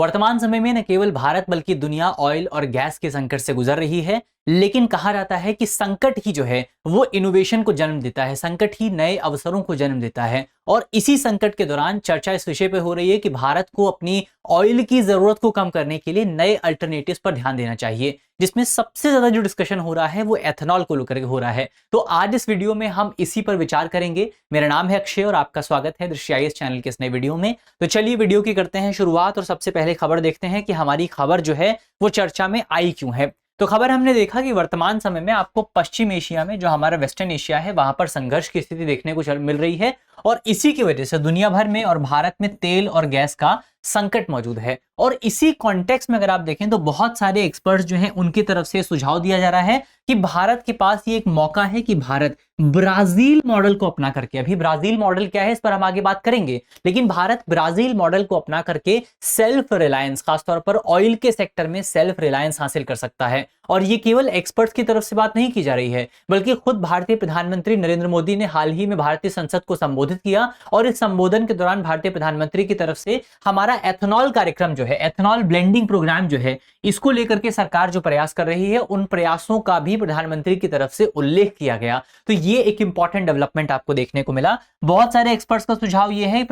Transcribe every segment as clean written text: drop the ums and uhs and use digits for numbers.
वर्तमान समय में न केवल भारत बल्कि दुनिया ऑयल और गैस के संकट से गुजर रही है, लेकिन कहा जाता है कि संकट ही जो है वो इनोवेशन को जन्म देता है, संकट ही नए अवसरों को जन्म देता है। और इसी संकट के दौरान चर्चा इस विषय पे हो रही है कि भारत को अपनी ऑयल की जरूरत को कम करने के लिए नए अल्टरनेटिव्स पर ध्यान देना चाहिए, जिसमें सबसे ज्यादा जो डिस्कशन हो रहा है वो एथेनॉल को लेकर हो रहा है। तो आज इस वीडियो में हम इसी पर विचार करेंगे। मेरा नाम है अक्षय और आपका स्वागत है दृश्याईएस चैनल के इस नए वीडियो में। तो चलिए वीडियो की करते हैं शुरुआत और सबसे पहले खबर देखते हैं कि हमारी खबर जो है वो चर्चा में आई क्यों है। तो खबर हमने देखा कि वर्तमान समय में आपको पश्चिम एशिया में, जो हमारा वेस्टर्न एशिया है, वहां पर संघर्ष की स्थिति देखने को मिल रही है और इसी की वजह से दुनिया भर में और भारत में तेल और गैस का संकट मौजूद है। और इसी कॉन्टेक्स्ट में अगर आप देखें तो बहुत सारे एक्सपर्ट्स जो हैं उनकी तरफ से सुझाव दिया जा रहा है कि भारत के पास ये एक मौका है कि भारत ब्राजील मॉडल को अपना करके, अभी ब्राजील मॉडल क्या है इस पर हम आगे बात करेंगे, लेकिन भारत ब्राजील मॉडल को अपना करके सेल्फ रिलायंस, खासतौर पर ऑयल के सेक्टर में सेल्फ रिलायंस हासिल कर सकता है। और ये केवल एक्सपर्ट्स की तरफ से बात नहीं की जा रही है, बल्कि खुद भारतीय प्रधानमंत्री नरेंद्र मोदी ने हाल ही में भारतीय संसद को संबोधित किया और इस संबोधन के दौरान भारतीय प्रधानमंत्री की तरफ से हमारा एथेनॉल कार्यक्रम जो है, एथेनॉल ब्लेंडिंग प्रोग्राम जो है, इसको लेकर के सरकार जो प्रयास कर रही है उन प्रयासों का भी प्रधानमंत्री की तरफ से उल्लेख किया गया। तो ये एक इंपॉर्टेंट डेवलपमेंट आपको देखने को मिला। बहुत सारे एक्सपर्ट्स का सुझाव ये है,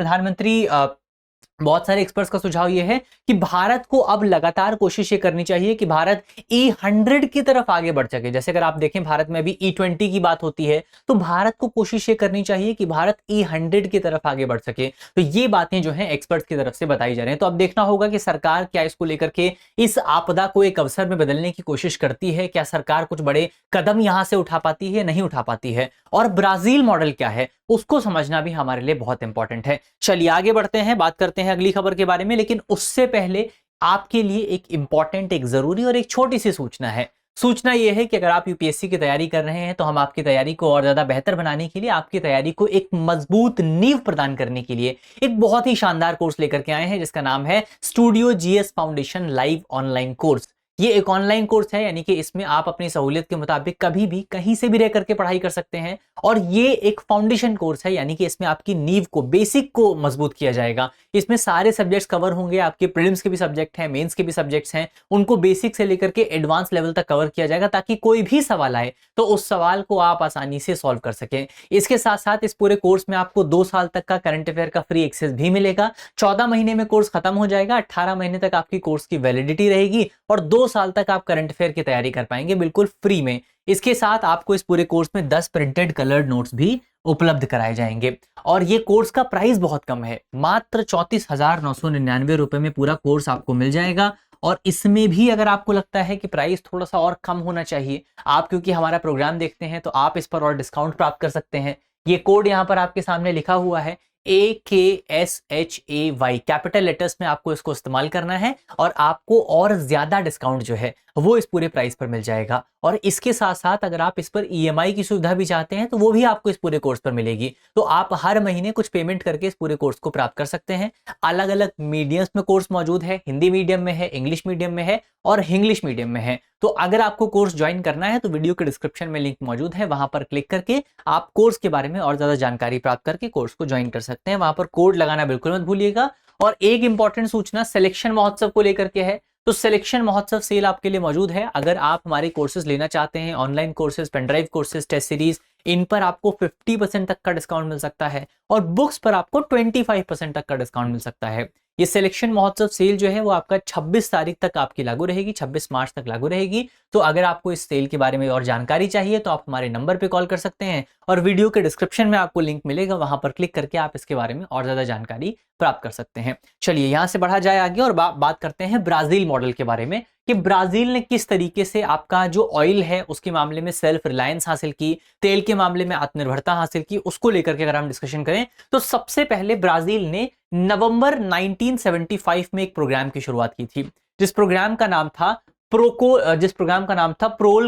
बहुत सारे एक्सपर्ट्स का सुझाव यह है कि भारत को अब लगातार कोशिश ये करनी चाहिए कि भारत E100 की तरफ आगे बढ़ सके। जैसे अगर आप देखें भारत में अभी E20 की बात होती है, तो भारत को कोशिश ये करनी चाहिए कि भारत E100 की तरफ आगे बढ़ सके। तो ये बातें जो हैं एक्सपर्ट्स की तरफ से बताई जा रही हैं। तो अब देखना होगा कि सरकार क्या इसको लेकर के इस आपदा को एक अवसर में बदलने की कोशिश करती है, क्या सरकार कुछ बड़े कदम यहां से उठा पाती है, नहीं उठा पाती है। और ब्राजील मॉडल क्या है उसको समझना भी हमारे लिए बहुत इंपॉर्टेंट है। चलिए आगे बढ़ते हैं, बात करते हैं अगली खबर के बारे में, लेकिन उससे पहले आपके लिए एक इंपॉर्टेंट, एक जरूरी और एक छोटी सी सूचना है। सूचना यह है कि अगर आप यूपीएससी की तैयारी कर रहे हैं तो हम आपकी तैयारी को और ज्यादा बेहतर बनाने के लिए, आपकी तैयारी को एक मजबूत नींव प्रदान करने के लिए एक बहुत ही शानदार कोर्स लेकर के आए हैं, जिसका नाम है studio GS foundation live online course. ये एक ऑनलाइन कोर्स है, यानी कि इसमें आप अपनी सहूलियत के मुताबिक कभी भी कहीं से भी रह करके पढ़ाई कर सकते हैं। और ये एक फाउंडेशन कोर्स है, यानी कि इसमें आपकी नींव को, बेसिक को मजबूत किया जाएगा। इसमें सारे सब्जेक्ट्स कवर होंगे, आपके प्रीलिम्स के भी सब्जेक्ट हैं, मेंस के भी सब्जेक्ट्स हैं, उनको बेसिक से लेकर के एडवांस लेवल तक कवर किया जाएगा, ताकि कोई भी सवाल आए तो उस सवाल को आप आसानी से सॉल्व कर सकें। इसके साथ साथ इस पूरे कोर्स में आपको 2 साल तक का करंट अफेयर का फ्री एक्सेस भी मिलेगा। 14 महीने में कोर्स खत्म हो जाएगा, 18 महीने तक आपकी कोर्स की वैलिडिटी रहेगी और 2 साल तक आप करंट अफेयर की तैयारी कर पाएंगे बिल्कुल फ्री में। इसके साथ आपको इस पूरे कोर्स में 10 प्रिंटेड कलर्ड नोट्स भी उपलब्ध कराए जाएंगे। और ये कोर्स का प्राइस बहुत कम है, मात्र 34,999 रुपए में पूरा कोर्स आपको मिल जाएगा। और इसमें भी अगर आपको लगता है कि प्राइस थोड़ा सा और कम होना चाहिए, आप क्योंकि हमारा प्रोग्राम देखते हैं तो आप इस पर और डिस्काउंट प्राप्त कर सकते हैं। ये कोड यहाँ पर आपके सामने लिखा हुआ है AKSHAY, कैपिटल लेटर्स में आपको इसको इस्तेमाल करना है और आपको और ज्यादा डिस्काउंट जो है वो इस पूरे प्राइस पर मिल जाएगा। और इसके साथ साथ अगर आप इस पर EMI की सुविधा भी चाहते हैं तो वो भी आपको इस पूरे कोर्स पर मिलेगी। तो आप हर महीने कुछ पेमेंट करके इस पूरे कोर्स को प्राप्त कर सकते हैं। अलग अलग मीडियम्स में कोर्स मौजूद है, हिंदी मीडियम में है, इंग्लिश मीडियम में है और इंग्लिश मीडियम में है। तो अगर आपको कोर्स ज्वाइन करना है तो वीडियो के डिस्क्रिप्शन में लिंक मौजूद है, वहां पर क्लिक करके आप कोर्स के बारे में और ज्यादा जानकारी प्राप्त करके कोर्स को ज्वाइन कर सकते हैं। वहां पर कोड लगाना बिल्कुल मत भूलिएगा। और एक इंपॉर्टेंट सूचना सिलेक्शन महोत्सव को लेकर के है। तो सिलेक्शन महोत्सव सेल आपके लिए मौजूद है। अगर आप हमारे कोर्सेज लेना चाहते हैं, online courses, pen drive courses, test series, इन पर आपको 50% तक का डिस्काउंट मिल सकता है और बुक्स पर आपको 25% तक का डिस्काउंट मिल सकता है। ये सिलेक्शन महोत्सव सेल जो है वो आपका 26 तारीख तक आपकी लागू रहेगी, 26 मार्च तक लागू रहेगी। तो अगर आपको इस सेल के बारे में और जानकारी चाहिए तो आप हमारे नंबर पे कॉल कर सकते हैं और वीडियो के डिस्क्रिप्शन में आपको लिंक मिलेगा, वहां पर क्लिक करके आप इसके बारे में और ज्यादा जानकारी प्राप्त कर सकते हैं। चलिए यहां से बढ़ा जाए आगे और बात करते हैं ब्राजील मॉडल के बारे में, कि ब्राजील ने किस तरीके से आपका जो ऑयल है उसके मामले में सेल्फ रिलायंस हासिल की, तेल के मामले में आत्मनिर्भरता हासिल की। उसको लेकर के अगर हम डिस्कशन करें तो सबसे पहले ब्राजील ने नवंबर 1975 में एक प्रोग्राम की शुरुआत की थी, जिस प्रोग्राम का नाम था प्रोल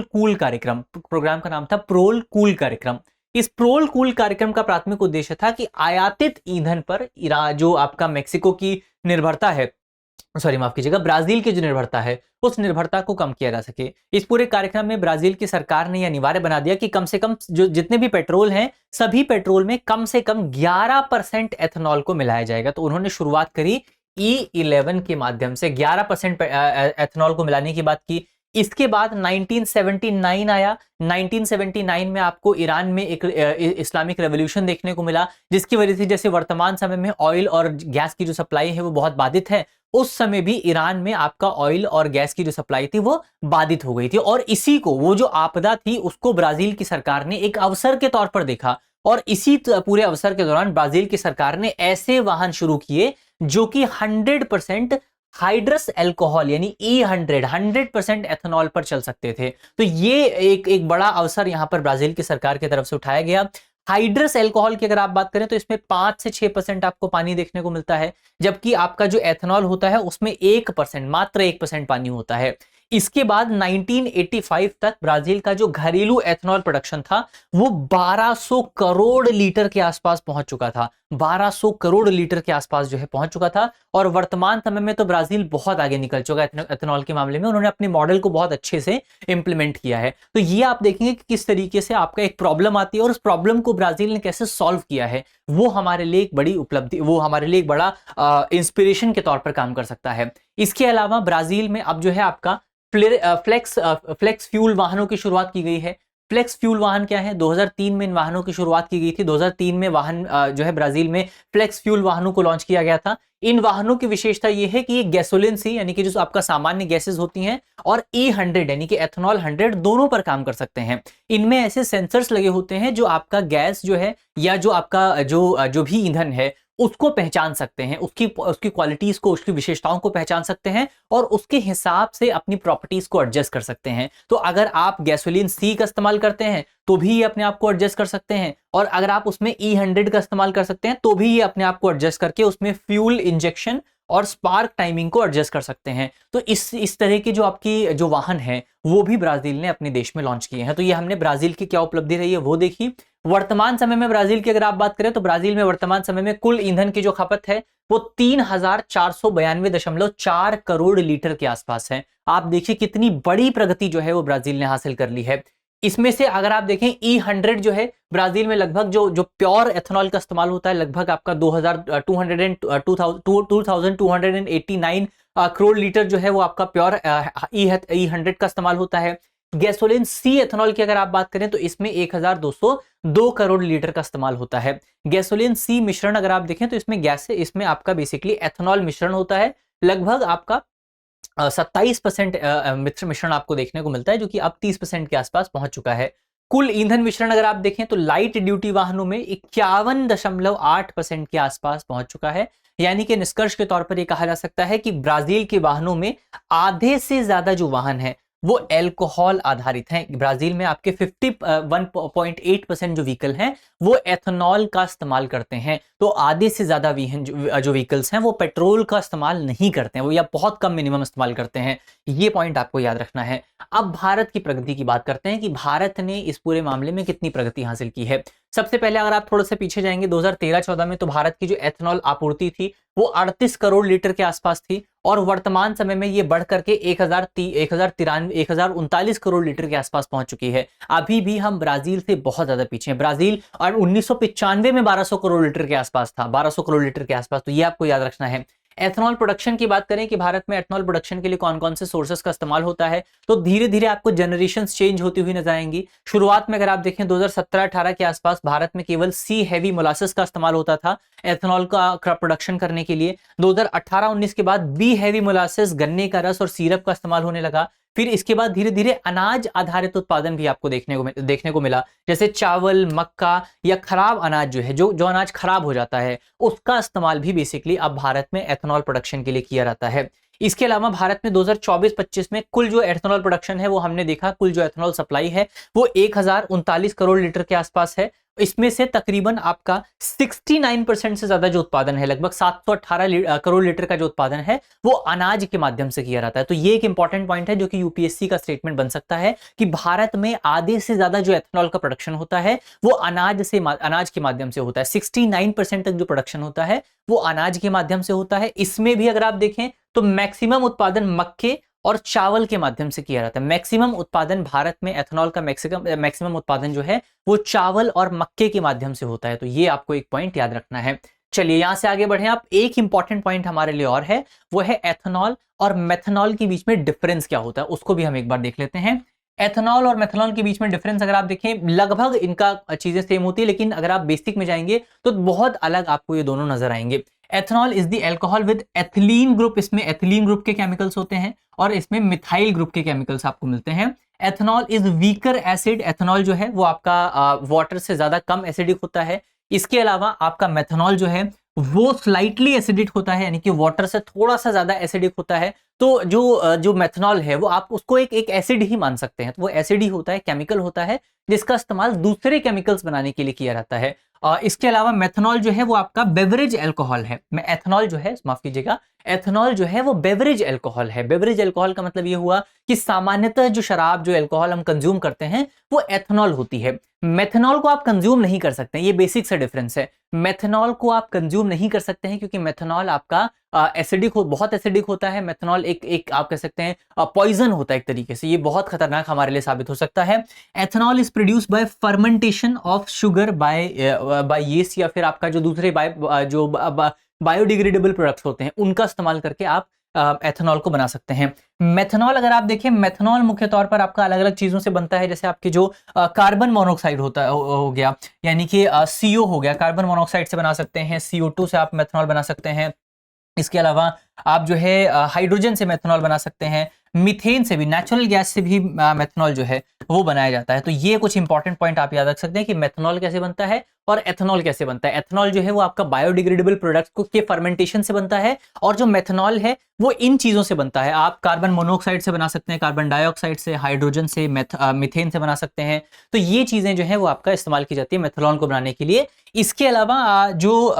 कूल कार्यक्रम। प्रोग्राम का नाम था प्रोल कूल कार्यक्रम। इस प्रोल कूल कार्यक्रम का प्राथमिक उद्देश्य था कि आयातित ईंधन पर जो आपका मेक्सिको की निर्भरता है, माफ कीजिएगा, ब्राजील की जो निर्भरता है उस निर्भरता को कम किया जा सके। इस पूरे कार्यक्रम में ब्राजील की सरकार ने यह अनिवार्य बना दिया कि कम से कम जो जितने भी पेट्रोल हैं सभी पेट्रोल में कम से कम 11% एथेनॉल को मिलाया जाएगा। तो उन्होंने शुरुआत करी E11 के माध्यम से 11% एथेनॉल को मिलाने की बात की। इसके बाद 1979 आया। 1979 में आपको ईरान में एक इस्लामिक रेवोल्यूशन देखने को मिला, जिसकी वजह से जैसे वर्तमान समय में ऑयल और गैस की जो सप्लाई है वो बहुत बाधित है, उस समय भी ईरान में आपका ऑयल और गैस की जो सप्लाई थी वो बाधित हो गई थी। और इसी को, वो जो आपदा थी उसको ब्राजील की सरकार ने एक अवसर के तौर पर देखा, और इसी पूरे अवसर के दौरान ब्राजील की सरकार ने ऐसे वाहन शुरू किए जो कि 100% हाइड्रस अल्कोहल यानी E100 100% एथेनॉल पर चल सकते थे। तो ये एक बड़ा अवसर यहां पर ब्राजील की सरकार की तरफ से उठाया गया। हाइड्रस अल्कोहल की अगर आप बात करें तो इसमें 5 से 6% आपको पानी देखने को मिलता है, जबकि आपका जो एथेनॉल होता है उसमें 1%, मात्र 1% पानी होता है। इसके बाद 1985 तक ब्राजील का जो घरेलू एथेनॉल प्रोडक्शन था वो 1200 करोड़ लीटर के आसपास पहुंच चुका था। 1200 करोड़ लीटर के आसपास जो है पहुंच चुका था। और वर्तमान समय में तो ब्राजील बहुत आगे निकल चुका है एथेनॉल के मामले में। उन्होंने अपने मॉडल को बहुत अच्छे से इंप्लीमेंट किया है। तो ये आप देखेंगे कि किस तरीके से आपका एक प्रॉब्लम आती है और उस प्रॉब्लम को ब्राजील ने कैसे सॉल्व किया है, वो हमारे लिए एक बड़ी उपलब्धि, वो हमारे लिए एक बड़ा इंस्पिरेशन के तौर पर काम कर सकता है। इसके अलावा ब्राजील में अब जो है आपका फ्लेक्स फ्यूल वाहनों की शुरुआत की गई है। फ्लेक्स फ्यूल वाहन क्या है? 2003 में इन वाहनों की शुरुआत की गई थी। 2003 में वाहन जो है ब्राजील में फ्लेक्स फ्यूल वाहनों को लॉन्च किया गया था। इन वाहनों की विशेषता यह है कि ये गैसोलिन सी यानी कि जो आपका सामान्य गैसेस होती हैं और E100 यानी कि एथेनॉल 100 दोनों पर काम कर सकते हैं। इनमें ऐसे सेंसर्स लगे होते हैं जो आपका गैस जो है या जो आपका जो भी ईंधन है उसको पहचान सकते हैं, उसकी क्वालिटीज को, उसकी विशेषताओं को पहचान सकते हैं और उसके हिसाब से अपनी प्रॉपर्टीज को एडजस्ट कर सकते हैं। तो अगर आप गैसोलीन सी का इस्तेमाल करते हैं तो भी ये अपने आप को एडजस्ट कर सकते हैं, और अगर आप उसमें E100 का इस्तेमाल कर सकते हैं तो भी ये अपने आप को एडजस्ट करके उसमें फ्यूल इंजेक्शन और स्पार्क टाइमिंग को एडजस्ट कर सकते हैं। तो इस तरह के जो आपकी जो वाहन है वो भी ब्राजील ने अपने देश में लॉन्च किए हैं। तो ये हमने ब्राजील की क्या उपलब्धि रही है वो देखी। वर्तमान समय में ब्राजील की अगर आप बात करें तो ब्राजील में वर्तमान समय में कुल ईंधन की जो खपत है वो 3492.4 करोड़ लीटर के आसपास है। आप देखिए कितनी बड़ी प्रगति जो है वो ब्राजील ने हासिल कर ली है। इसमें से अगर आप देखें E100 जो है ब्राजील में लगभग जो प्योर एथेनॉल का इस्तेमाल होता है लगभग आपका 2289 करोड़ लीटर जो है वो आपका प्योर E100 का इस्तेमाल होता है। गैसोलीन सी एथेनॉल की अगर आप बात करें तो इसमें 1202 करोड़ लीटर का इस्तेमाल होता है। गैसोलीन सी मिश्रण अगर आप देखें तो इसमें गैस है, इसमें आपका बेसिकली एथेनॉल मिश्रण होता है, लगभग आपका 27% मिश्रण आपको देखने को मिलता है, जो कि अब 30% के आसपास पहुंच चुका है। कुल ईंधन मिश्रण अगर आप देखें तो लाइट ड्यूटी वाहनों में 51.8% के आसपास पहुंच चुका है। यानी कि निष्कर्ष के तौर पर यह कहा जा सकता है कि ब्राजील के वाहनों में आधे से ज्यादा जो वाहन है वो अल्कोहल आधारित हैं। ब्राजील में आपके 51.8% जो व्हीकल हैं वो एथेनॉल का इस्तेमाल करते हैं। तो आधे से ज्यादा जो व्हीकल्स हैं वो पेट्रोल का इस्तेमाल नहीं करते हैं, वो या बहुत कम मिनिमम इस्तेमाल करते हैं। ये पॉइंट आपको याद रखना है। अब भारत की प्रगति की बात करते हैं कि भारत ने इस पूरे मामले में कितनी प्रगति हासिल की है। सबसे पहले अगर आप थोड़ा सा पीछे जाएंगे 2013-14 में तो भारत की जो एथेनॉल आपूर्ति थी वो 38 करोड़ लीटर के आसपास थी, और वर्तमान समय में ये बढ़ करके 1039 करोड़ लीटर के आसपास पहुंच चुकी है। अभी भी हम ब्राजील से बहुत ज्यादा पीछे हैं। ब्राजील और 1995 में 1200 करोड़ लीटर के आसपास था, 1200 करोड़ लीटर के आसपास। तो ये आपको याद रखना है। एथेनॉल प्रोडक्शन की बात करें कि भारत में एथेनॉल प्रोडक्शन के लिए कौन कौन से सोर्सेस का इस्तेमाल होता है, तो धीरे धीरे आपको जनरेशंस चेंज होती हुई नजर आएंगी। शुरुआत में अगर आप देखें 2017-18 के आसपास भारत में केवल सी हैवी मोलासेस का इस्तेमाल होता था एथेनॉल का प्रोडक्शन करने के लिए। 2018-19 के बाद बी हैवी मोलासेस, गन्ने का रस और सिरप का इस्तेमाल होने लगा। फिर इसके बाद धीरे धीरे अनाज आधारित उत्पादन भी आपको देखने को मिला, जैसे चावल, मक्का या खराब अनाज जो है, जो अनाज खराब हो जाता है उसका इस्तेमाल भी बेसिकली अब भारत में एथेनॉल प्रोडक्शन के लिए किया जाता है। इसके अलावा भारत में 2024-25 में कुल जो एथेनॉल प्रोडक्शन है वो हमने देखा, कुल जो एथेनॉल सप्लाई है वो 1039 करोड़ लीटर के आसपास है। इसमें से तकरीबन आपका 69% से ज्यादा जो उत्पादन है, लगभग 718 करोड़ लीटर का जो उत्पादन है वो अनाज के माध्यम से किया जाता है। तो ये एक इंपॉर्टेंट पॉइंट है जो कि यूपीएससी का स्टेटमेंट बन सकता है कि भारत में आधे से ज्यादा जो एथेनॉल का प्रोडक्शन होता है वो अनाज के माध्यम से होता है। 69% तक जो प्रोडक्शन होता है वो अनाज के माध्यम से होता है। इसमें भी अगर आप देखें तो मैक्सिमम उत्पादन मक्के और चावल के माध्यम से किया जाता है। मैक्सिमम उत्पादन भारत में एथेनॉल का मैक्सिमम उत्पादन जो है वो चावल और मक्के के माध्यम से होता है। तो ये आपको एक पॉइंट याद रखना है। चलिए यहां से आगे बढ़े आप। एक इंपॉर्टेंट पॉइंट हमारे लिए और है, वो है एथेनॉल और मेथनॉल के बीच में डिफरेंस क्या होता है, उसको भी हम एक बार देख लेते हैं। एथेनॉल और मेथनॉल के बीच में डिफरेंस अगर आप देखें, लगभग इनका चीजें सेम होती है, लेकिन अगर आप बेसिक में जाएंगे तो बहुत अलग आपको ये दोनों नजर आएंगे। Ethanol is the alcohol with ethylene group, इसमें एथिलीन ग्रुप के केमिकल्स होते हैं और इसमें मिथाइल ग्रुप के केमिकल्स आपको मिलते हैं। Ethanol is weaker acid, ethanol जो है वो आपका वाटर से ज्यादा कम एसिडिक होता है। इसके अलावा आपका मेथनॉल जो है वो स्लाइटली एसिडिक होता है, यानी कि वाटर से थोड़ा सा ज्यादा एसिडिक होता है। तो जो मेथनॉल है वो आप उसको एक एसिड ही मान सकते हैं, तो वो एसिड ही होता है, केमिकल होता है जिसका इस्तेमाल दूसरे केमिकल्स बनाने के लिए किया जाता है। इसके अलावा मेथनॉल जो है वो आपका बेवरेज अल्कोहल है। एथेनॉल जो है, माफ कीजिएगा, एथेनॉल जो है वो बेवरेज अल्कोहल है। बेवरेज अल्कोहल का मतलब ये हुआ कि सामान्यतः जो शराब, जो अल्कोहल हम कंज्यूम करते हैं वो एथेनॉल होती है। मेथनॉल को आप कंज्यूम नहीं कर सकते, ये बेसिक सा डिफरेंस है। मेथनॉल को आप कंज्यूम नहीं कर सकते हैं क्योंकि मेथनॉल आपका एसिडिक बहुत एसिडिक होता है। मेथनॉल एक आप कह सकते हैं पॉइजन होता है एक तरीके से, ये बहुत खतरनाक हमारे लिए साबित हो सकता है। Ethanol is produce by fermentation of sugar bye yeast, या फिर आपका जो दूसरे बायोडिग्रेडेबल प्रोडक्ट्स होते हैं उनका इस्तेमाल करके आप एथेनॉल को बना सकते हैं। मेथनॉल अगर आप देखें, मेथनॉल मुख्य तौर पर आपका अलग अलग चीजों से बनता है, जैसे आपके जो कार्बन मोनोऑक्साइड होता हो गया, यानी कि CO हो गया, कार्बन मोनोऑक्साइड से बना सकते हैं। CO2 से आप मेथनॉल बना सकते हैं। इसके अलावा आप जो है हाइड्रोजन से मेथनॉल बना सकते हैं। मीथेन से भी, नेचुरल गैस से भी मेथनॉल जो है वो बनाया जाता है। तो ये कुछ इंपॉर्टेंट पॉइंट आप याद रख सकते हैं कि मेथनॉल कैसे बनता है और एथेनॉल कैसे बनता है। एथेनॉल जो है वो आपका बायोडिग्रेडेबल प्रोडक्ट्स को के फर्मेंटेशन से बनता है, और जो मेथनॉल है वो इन चीजों से बनता है। आप कार्बन मोनोऑक्साइड से बना सकते हैं, कार्बन डाइऑक्साइड से, हाइड्रोजन से, मीथेन से बना सकते हैं। तो ये चीजें जो है वो आपका इस्तेमाल की जाती है मेथनॉल को बनाने के लिए। इसके अलावा जो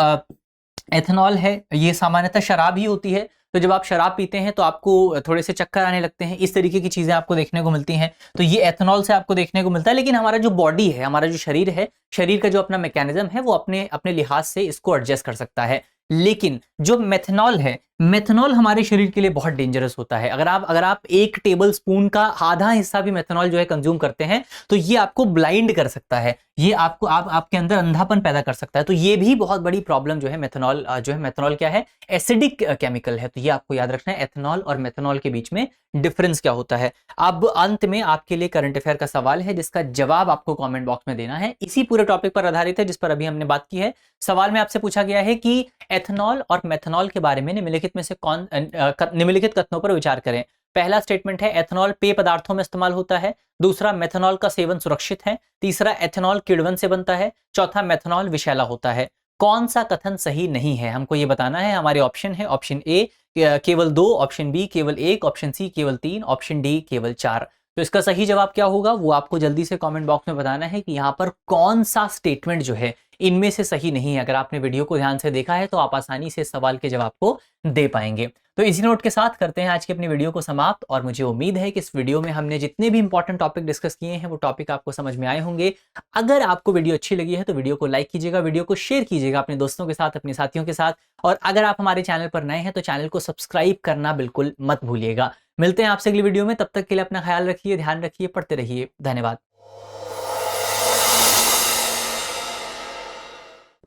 एथेनॉल है ये सामान्यतः शराब ही होती है। तो जब आप शराब पीते हैं तो आपको थोड़े से चक्कर आने लगते हैं, इस तरीके की चीजें आपको देखने को मिलती हैं। तो ये एथेनॉल से आपको देखने को मिलता है। लेकिन हमारा जो बॉडी है, हमारा जो शरीर है, शरीर का जो अपना मैकेनिज्म है वो अपने अपने लिहाज से इसको एडजस्ट कर सकता है। लेकिन जो मेथनॉल है, मेथनॉल हमारे शरीर के लिए बहुत डेंजरस होता है। अगर आप 1 टेबल स्पून का आधा हिस्सा भी मेथनॉल जो है कंज्यूम करते हैं तो ये आपको ब्लाइंड कर सकता है, ये आपके अंदर अंधापन पैदा कर सकता है। तो ये भी बहुत बड़ी प्रॉब्लम जो है मेथनॉल जो है। मेथनॉल क्या है? एसिडिक केमिकल है। तो ये आपको याद रखना है, एथेनॉल और मेथनॉल के बीच में डिफरेंस क्या होता है। अब अंत में आपके लिए करंट अफेयर का सवाल है जिसका जवाब आपको कमेंट बॉक्स में देना है। इसी पूरे टॉपिक पर आधारित है जिस पर अभी हमने बात की है। सवाल में आपसे पूछा गया है कि एथेनॉल और मेथनॉल के बारे में निम्नलिखित में से कौन निम्नलिखित कथनों पर विचार करें। पहला स्टेटमेंट है एथेनॉल पेय पदार्थों में इस्तेमाल होता है। दूसरा, मेथनॉल का सेवन सुरक्षित है। तीसरा, एथेनॉल किण्वन से बनता है। चौथा, मेथनॉल विषैला होता है। कौन सा कथन सही नहीं है हमको ये बताना है। हमारे ऑप्शन है, ऑप्शन ए केवल 2, ऑप्शन बी केवल 1, ऑप्शन सी केवल 3, ऑप्शन डी केवल 4। तो इसका सही जवाब क्या होगा वो आपको जल्दी से कमेंट बॉक्स में बताना है कि यहाँ पर कौन सा स्टेटमेंट जो है इनमें से सही नहीं है। अगर आपने वीडियो को ध्यान से देखा है तो आप आसानी से सवाल के जवाब को दे पाएंगे। तो इसी नोट के साथ करते हैं आज की अपनी वीडियो को समाप्त, और मुझे उम्मीद है कि इस वीडियो में हमने जितने भी इंपॉर्टेंट टॉपिक डिस्कस किए हैं वो टॉपिक आपको समझ में आए होंगे। अगर आपको वीडियो अच्छी लगी है तो वीडियो को लाइक कीजिएगा, वीडियो को शेयर कीजिएगा अपने दोस्तों के साथ, अपने साथियों के साथ, और अगर आप हमारे चैनल पर नए हैं तो चैनल को सब्सक्राइब करना बिल्कुल मत भूलिएगा। मिलते हैं आपसे अगली वीडियो में, तब तक के लिए अपना ख्याल रखिए, ध्यान रखिए, पढ़ते रहिए। धन्यवाद।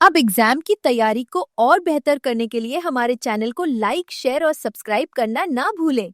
अब एग्जाम की तैयारी को और बेहतर करने के लिए हमारे चैनल को लाइक, शेयर और सब्सक्राइब करना ना भूलें।